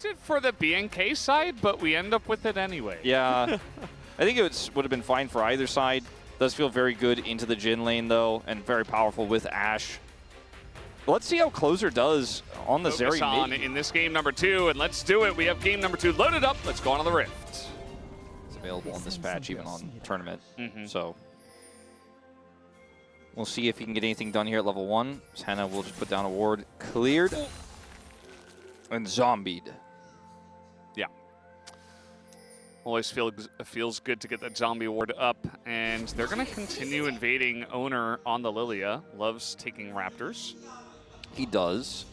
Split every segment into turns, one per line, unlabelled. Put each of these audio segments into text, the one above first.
liked it for the BNK side, but we end up with it anyway.
Yeah. I think it would have been fine for either side. Does feel very good into the Jhin lane, though, and very powerful with Ashe. Let's see how Closer does on the Zeri
on
mid.
in this game number 2, and let's do it. We have game number 2 loaded up. Let's go on to the Rift.
It's available on this patch, even on tournament. So we'll see if he can get anything done here at level 1. Senna will just put down a ward. Cleared. And zombied.
Yeah. Always feels good to get that zombie ward up, and they're going to continue invading Owner on the Lilia. Loves taking Raptors.
He does.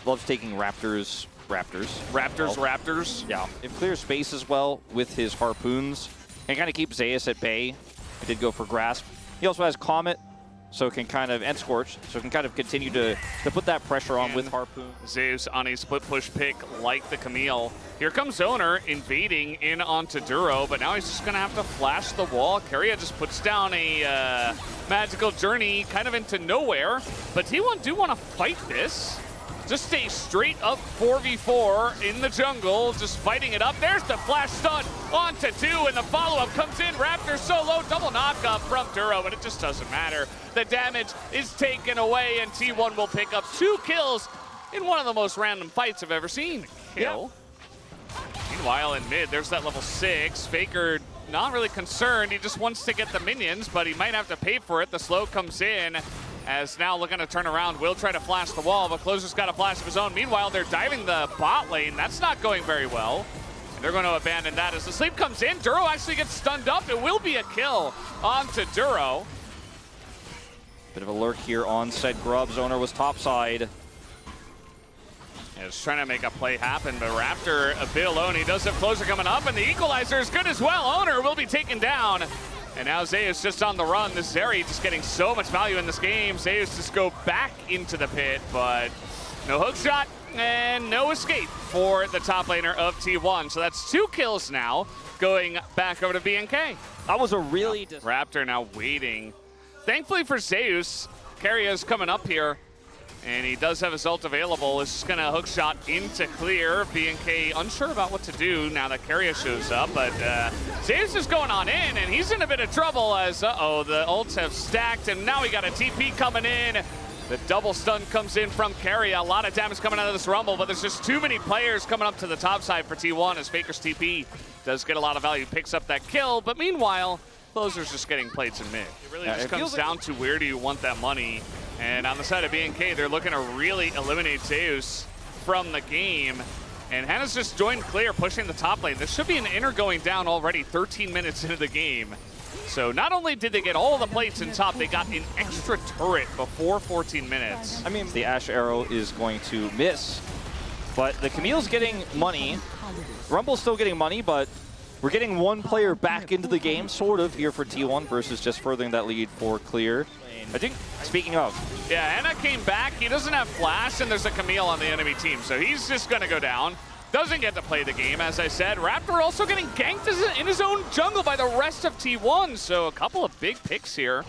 Loves taking Raptors.
Raptors.
Yeah. It clears space as well with his harpoons. And kind of keeps Zeus at bay. He did go for Grasp. He also has Comet, so can kind of, and Scorch, so can kind of continue to put that pressure on with Harpoon.
Zeus on a split push pick like the Camille. Here comes Owner invading in onto Duro, but now he's just gonna have to flash the wall. Keria just puts down a magical journey kind of into nowhere, but T1 do want to fight this. Just stay straight up 4v4 in the jungle, just fighting it up. There's the flash stun onto 2, and the follow-up comes in. Raptor solo, double knock-up from Duro, but it just doesn't matter. The damage is taken away, and T1 will pick up 2 kills in one of the most random fights I've ever seen. Kill. Yeah. Meanwhile, in mid, there's that level 6. Faker not really concerned. He just wants to get the minions, but he might have to pay for it. The slow comes in. As now looking to turn around, will try to flash the wall, but Closer's got a flash of his own. Meanwhile, they're diving the bot lane. That's not going very well. And they're going to abandon that as the sleep comes in. Duro actually gets stunned up. It will be a kill onto Duro.
Bit of a lurk here on said Grubs. Owner was topside.
Yeah, just trying to make a play happen, but Raptor a bit alone. He does have Closer coming up, and the equalizer is good as well. Owner will be taken down. And now Zeus just on the run. This Zeri just getting so much value in this game. Zeus just go back into the pit, but no hook shot and no escape for the top laner of T1. So that's 2 kills now going back over to BNK.
That was a really...
Raptor now waiting. Thankfully for Zeus, Keria's coming up here. And he does have his ult available. It's just going to hook shot into clear. BNK unsure about what to do now that Keria shows up. But Zeus is going on in, and he's in a bit of trouble as, the ults have stacked. And now we got a TP coming in. The double stun comes in from Keria. A lot of damage coming out of this Rumble, but there's just too many players coming up to the top side for T1 as Faker's TP does get a lot of value, picks up that kill. But meanwhile, Closer's just getting plates in mid. It really just comes down to where do you want that money. And on the side of BNK, they're looking to really eliminate Zeus from the game. And Hannah's just joined clear, pushing the top lane. There should be an inner going down already 13 minutes into the game. So not only did they get all the plates in top, they got an extra turret before 14 minutes.
I mean, the Ashe arrow is going to miss. But the Camille's getting money. Rumble's still getting money, but we're getting one player back into the game, sort of, here for T1 versus just furthering that lead for clear. I think, speaking of.
Yeah, Anna came back. He doesn't have flash, and there's a Camille on the enemy team. So he's just going to go down. Doesn't get to play the game, as I said. Raptor also getting ganked in his own jungle by the rest of T1. So a couple of big picks here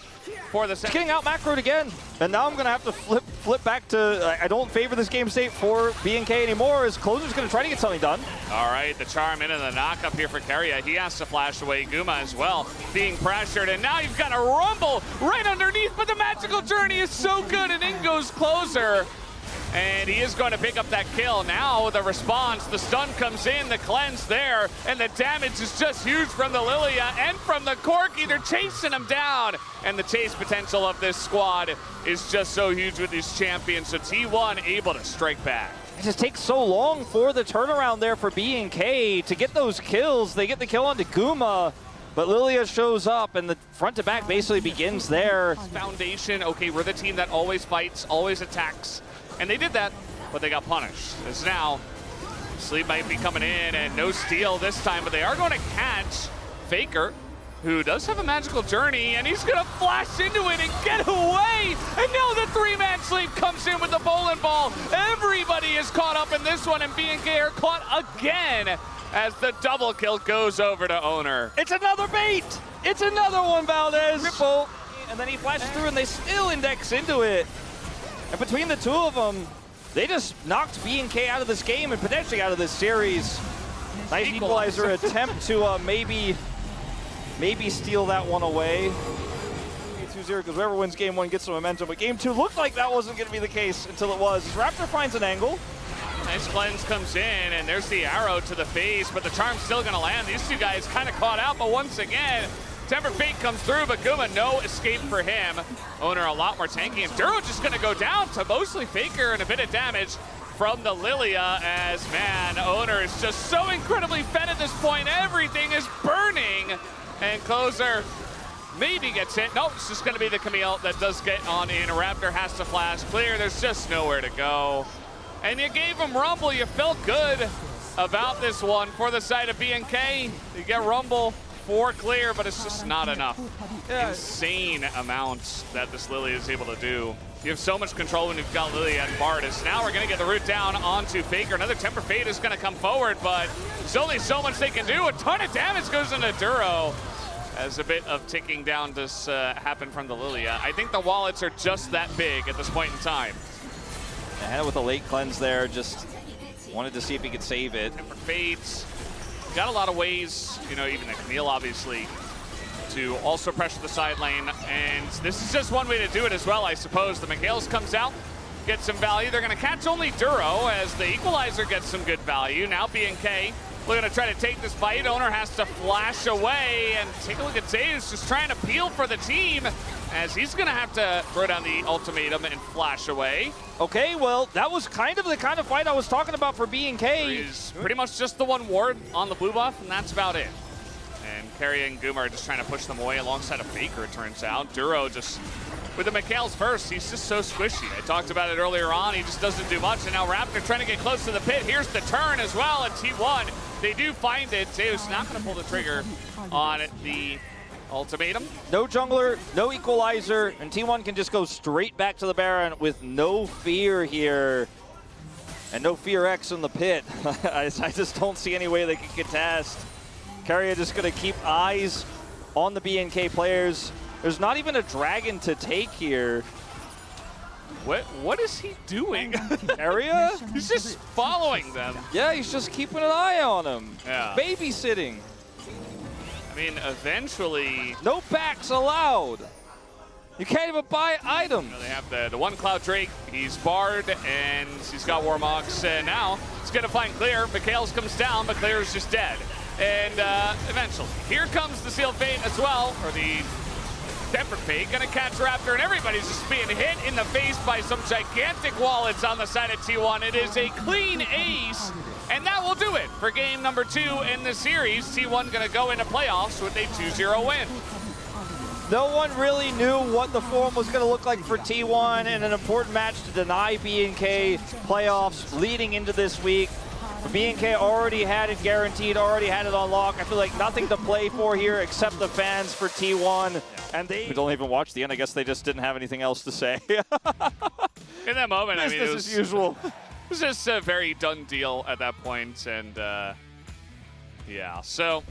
for the second.
Getting out macroed again. And now I'm going to have to flip back to, I don't favor this game state for BNK anymore, as Closer's going to try to get something done.
All right, the charm in and the knock up here for Keria. He has to flash away Guma as well, being pressured. And now you've got a Rumble right underneath, but the magical journey is so good, and in goes Closer. And he is going to pick up that kill. Now the response, the stun comes in, the cleanse there, and the damage is just huge from the Lilia and from the Corki. They're chasing him down, and the chase potential of this squad is just so huge with these champions. So T1 able to strike back.
It just takes so long for the turnaround there for BNK to get those kills. They get the kill onto Guma, but Lilia shows up, and the front to back basically begins there.
Foundation, okay, we're the team that always fights, always attacks. And they did that, but they got punished. As now, Sleep might be coming in, and no steal this time, but they are going to catch Faker, who does have a magical journey, and he's going to flash into it and get away. And now the 3-man Sleep comes in with the bowling ball. Everybody is caught up in this one, and BNK are caught again as the double kill goes over to Owner.
It's another bait! It's another one, Valdez! Ripple, and then he flashes through, and they still index into it. And between the two of them, They just knocked B&K out of this game and potentially out of this series. Nice equalizer attempt to maybe steal that one away. 2-0, because whoever wins game 1 gets some momentum, but game 2 looked like that wasn't going to be the case until it was. Raptor finds an angle.
Nice cleanse comes in, and there's the arrow to the face, but the charm's still going to land. These two guys kind of caught out, but once again, Temper Fate comes through, but Guma, no escape for him. Owner a lot more tanky, and Duro just going to go down to mostly Faker and a bit of damage from the Lilia, as, man, Owner is just so incredibly fed at this point. Everything is burning, and Closer maybe gets hit. Nope, it's just going to be the Camille that does get on in. Raptor has to flash clear. There's just nowhere to go. And you gave him Rumble. You felt good about this one for the side of B&K. You get Rumble for clear, but it's just not enough. Yeah. Insane amounts that this Lily is able to do. You have so much control when you've got Lily and Bardis. Now we're going to get the root down onto Faker. Another Temper Fate is going to come forward, but there's only so much they can do. A ton of damage goes into Duro, as a bit of ticking down does happen from the Lilia. I think the wallets are just that big at this point in time.
Ahead with a late cleanse there, just wanted to see if he could save it.
Temper Fates got a lot of ways, you know, even the Camille obviously, to also pressure the side lane, and this is just one way to do it as well, I suppose. The Mikhails comes out, gets some value. They're going to catch only Duro as the equalizer gets some good value. Now B&K looking to try to take this fight. Owner has to flash away, and take a look at Zeus just trying to peel for the team, as he's going to have to throw down the ultimatum and flash away.
Okay, well, that was kind of the kind of fight I was talking about for B&K.
He's pretty much just the one ward on the blue buff, and that's about it. And Carrie and Guma are just trying to push them away alongside of Faker, it turns out. Duro just, with the Mikhails first, he's just so squishy. I talked about it earlier on, he just doesn't do much, and now Raptor trying to get close to the pit. Here's the turn as well, and T1, they do find it. Zeus not going to pull the trigger on the ultimatum.
No jungler, no equalizer, and T1 can just go straight back to the Baron with no fear here. And no fear X in the pit. I just don't see any way they can contest. Carrier just going to keep eyes on the B&K players. There's not even a dragon to take here.
What is he doing?
Area?
He's just following them.
Yeah, he's just keeping an eye on him.
Yeah.
Babysitting.
I mean, eventually...
No backs allowed. You can't even buy items.
You know, they have the one Cloud Drake. He's barred, and he's got Warmox. And now he's going to find Clear. Mikhails comes down, but Clear is just dead. And eventually, here comes the Sealed Fate as well, or the Temper Fate. Going to catch Raptor, and everybody's just being hit in the face by some gigantic wallets on the side of T1. It is a clean ace. And that will do it for game number 2 in the series. T1 going to go into playoffs with a 2-0 win.
No one really knew what the form was going to look like for T1 in an important match to deny B&K playoffs leading into this week. B&K already had it guaranteed, already had it on lock. I feel like nothing to play for here except the fans for T1. And they don't even watch the end. I guess they just didn't have anything else to say.
In that moment, I mean, it was
as usual.
It was just a very done deal at that point, and yeah, so